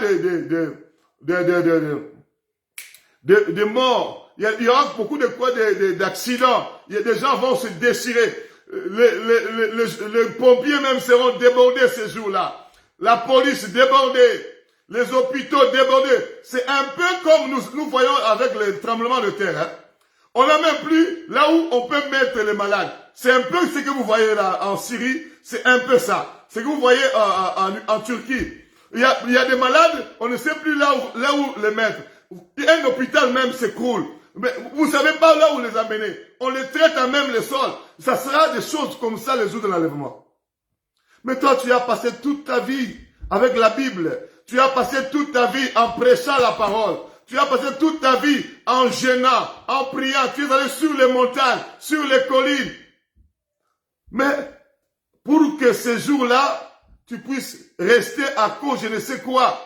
de morts. Il y aura beaucoup d'accidents. Des gens vont se déchirer. Les pompiers même seront débordés ces jours-là. La police débordée, les hôpitaux débordés. C'est un peu comme nous voyons avec le tremblement de terre. Hein. On n'a même plus là où on peut mettre les malades. C'est un peu ce que vous voyez là en Syrie, c'est un peu ça. Ce que vous voyez en Turquie. Il y a des malades, on ne sait plus là où les mettre. Un hôpital même s'écroule. Mais vous ne savez pas là où les amener. On les traite à même le sol. Ça sera des choses comme ça les jours de l'enlèvement. Mais toi, tu as passé toute ta vie avec la Bible. Tu as passé toute ta vie en prêchant la parole. Tu as passé toute ta vie en jeûnant, en priant. Tu es allé sur les montagnes, sur les collines. Mais pour que ces jours-là, tu puisses rester à cause je ne sais quoi,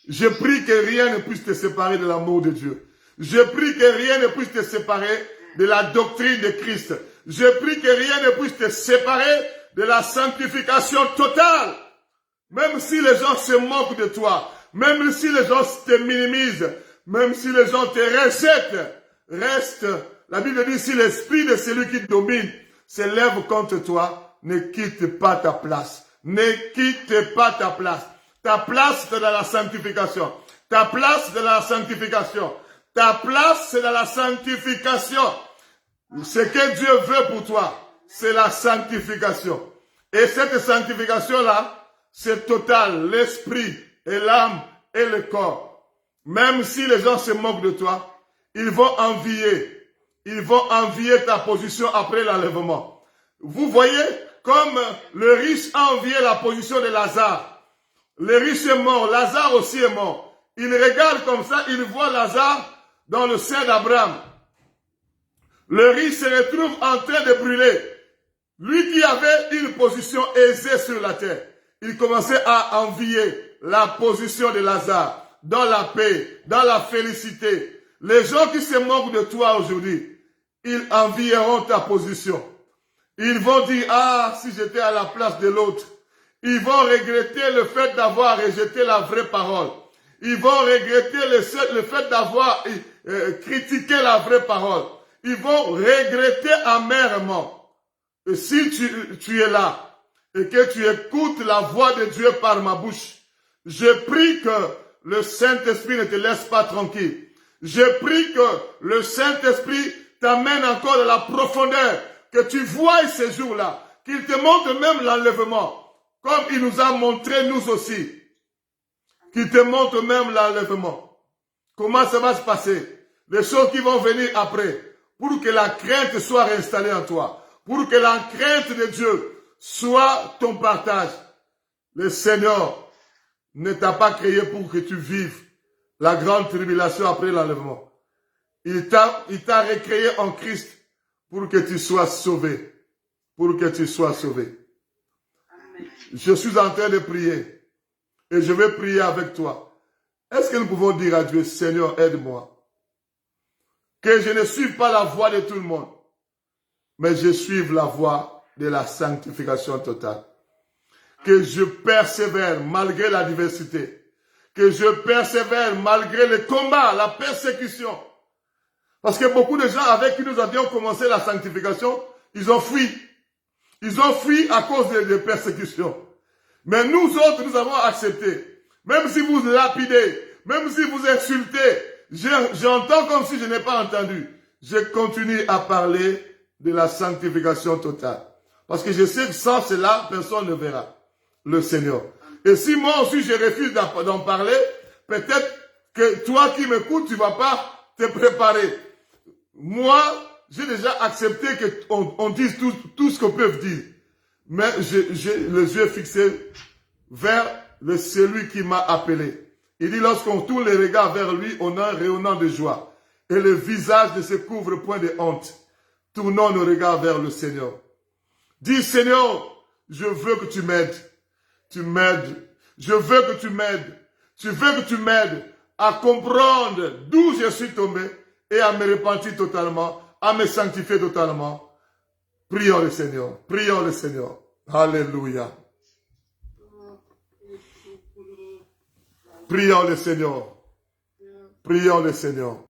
je prie que rien ne puisse te séparer de l'amour de Dieu. Je prie que rien ne puisse te séparer de la doctrine de Christ. Je prie que rien ne puisse te séparer de la sanctification totale. Même si les gens se moquent de toi, même si les gens te minimisent, même si les gens te rejettent, reste. La Bible dit, si l'esprit de celui qui domine s'élève contre toi, ne quitte pas ta place. Ne quitte pas ta place. Ta place, c'est dans la sanctification. Ta place, c'est dans la sanctification. Ta place, c'est dans la sanctification. Ce que Dieu veut pour toi, c'est la sanctification. Et cette sanctification-là, c'est total, l'esprit et l'âme et le corps. Même si les gens se moquent de toi, ils vont envier. Ils vont envier ta position après l'enlèvement. Vous voyez comme le riche a envié la position de Lazare. Le riche est mort, Lazare aussi est mort. Il regarde comme ça, il voit Lazare dans le sein d'Abraham. Le riche se retrouve en train de brûler. Lui qui avait une position aisée sur la terre, il commençait à envier la position de Lazare, dans la paix, dans la félicité. Les gens qui se moquent de toi aujourd'hui, ils envieront ta position. Ils vont dire, ah, si j'étais à la place de l'autre. Ils vont regretter le fait d'avoir rejeté la vraie parole. Ils vont regretter le fait d'avoir critiqué la vraie parole. Ils vont regretter amèrement. Et si tu es là et que tu écoutes la voix de Dieu par ma bouche, je prie que le Saint-Esprit ne te laisse pas tranquille. Je prie que le Saint-Esprit t'amène encore de la profondeur, que tu vois ces jours-là, qu'il te montre même l'enlèvement, comme il nous a montré nous aussi. Qu'il te montre même l'enlèvement. Comment ça va se passer? Les choses qui vont venir après, pour que la crainte soit réinstallée en toi, pour que la crainte de Dieu soit ton partage. Le Seigneur ne t'a pas créé pour que tu vives la grande tribulation après l'enlèvement. Il t'a recréé en Christ pour que tu sois sauvé. Pour que tu sois sauvé. Amen. Je suis en train de prier. Et je vais prier avec toi. Est-ce que nous pouvons dire à Dieu, Seigneur, aide-moi. Que je ne suive pas la voie de tout le monde. Mais je suive la voie de la sanctification totale. Que je persévère malgré la diversité. Que je persévère malgré le combat, la persécution. Parce que beaucoup de gens avec qui nous avions commencé la sanctification, ils ont fui. Ils ont fui à cause des persécutions. Mais nous autres, nous avons accepté. Même si vous lapidez, même si vous insultez, j'entends comme si je n'ai pas entendu. Je continue à parler de la sanctification totale. Parce que je sais que sans cela, personne ne verra le Seigneur. Et si moi aussi je refuse d'en parler, peut-être que toi qui m'écoutes, tu ne vas pas te préparer. Moi, j'ai déjà accepté qu'on dise tout ce qu'on peut dire. Mais j'ai les yeux fixés vers celui qui m'a appelé. Il dit, lorsqu'on tourne les regards vers lui, on a un rayonnant de joie. Et le visage ne se couvre point de honte. Tournons nos regards vers le Seigneur. Dis, Seigneur, je veux que tu m'aides. Tu m'aides. Je veux que tu m'aides. Tu veux que tu m'aides à comprendre d'où je suis tombé et à me repentir totalement, à me sanctifier totalement. Prions le Seigneur. Prions le Seigneur. Alléluia. Prions le Seigneur. Prions le Seigneur.